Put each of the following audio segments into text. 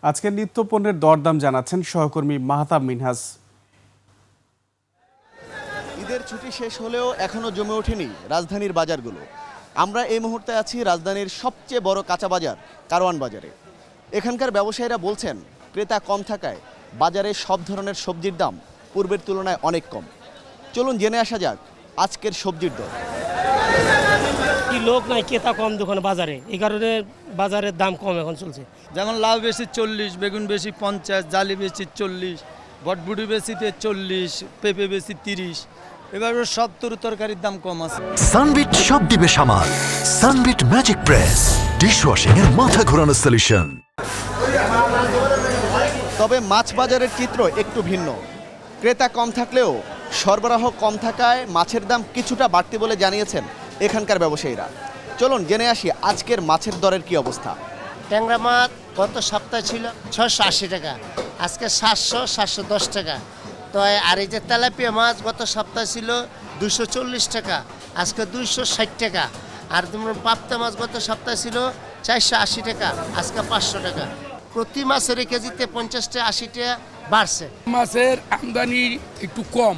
আজকের নিত্য পণ্যের দরদাম জানাচ্ছেন সহকর্মী মাহতাব মিনহাজ। ঈদের ছুটি শেষ হলেও এখনো জমে ওঠেনি রাজধানীর বাজারগুলো। আমরা এই মুহূর্তে আছি রাজধানীর সবচেয়ে বড় কাঁচা বাজার কারওয়ান বাজারে। এখানকার ব্যবসায়ীরা বলছেন ক্রেতা কম থাকায় বাজারে সব ধরনের সবজির দাম পূর্বের তুলনায় অনেক কম। চলুন জেনে আসা যাক আজকের সবজির দর। কি লোক নাই, ক্রেতা কম দোকানে বাজারে, এই কারণে বাজারের দাম কম এখন চলছে। যেমন লাউ বেশি 40, বেগুন বেশি 50, জালি বেশি 40, বটবুটি বেশিতে 40, পেঁপে বেশি 30। এভাবে সব তরকারির দাম কম আছে। সানবিট সব দিবে সামাল। সানবিট ম্যাজিক প্রেস ডিশওয়াশিং এর মাথা ঘোরানো সলিউশন। তবে মাছ বাজারের চিত্র একটু ভিন্ন। ক্রেতা কম থাকলেও সরবরাহ কম থাকায় মাছের দাম কিছুটা বাড়তি বলে জানিয়েছেন এখানকার ব্যবসায়ীরা। চলুন জেনে আসি আজকের মাছের দরের কি অবস্থা। ট্যাংরা মাছ গত সপ্তাহে ছিল 680 টাকা, আজকে 710 টাকা। তো আর এই যে তেলাপিয়া মাছ গত সপ্তাহে ছিল 240 টাকা, আজকে 260 টাকা। আর তোমার পাবদা মাছ গত সপ্তাহে ছিল 480 টাকা, আজকে 500 টাকা। প্রতি মাছের কেজিতে 50 টাকা 80 টাকা বাড়ছে। মাছের আমদানি একটু কম,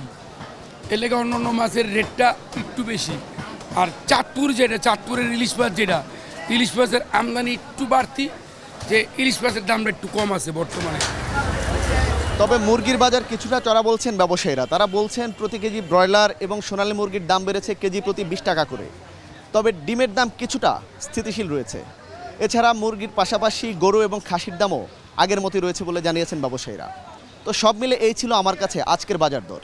এলাকা অন্যান্য মাছের রেটটা একটু বেশি। আর চাঁদপুরের ইলিশ মাছ ইলিশ মাছের আমদানি একটু বাড়তি, যে ইলিশ মাছের দামটা একটু কম আছে বর্তমানে। তবে মুরগির বাজার কিছুটা চড়া বলছেন ব্যবসায়ীরা। তারা বলছেন প্রতি কেজি ব্রয়লার এবং সোনালী মুরগির দাম বেড়েছে কেজি প্রতি 20 টাকা করে। তবে ডিমের দাম কিছুটা স্থিতিশীল রয়েছে। এছাড়া মুরগির পাশাপাশি গরু এবং খাসির দামও আগের মতোই রয়েছে বলে জানিয়েছেন ব্যবসায়ীরা। তো সব মিলে এই ছিল আমার কাছে আজকের বাজার দর।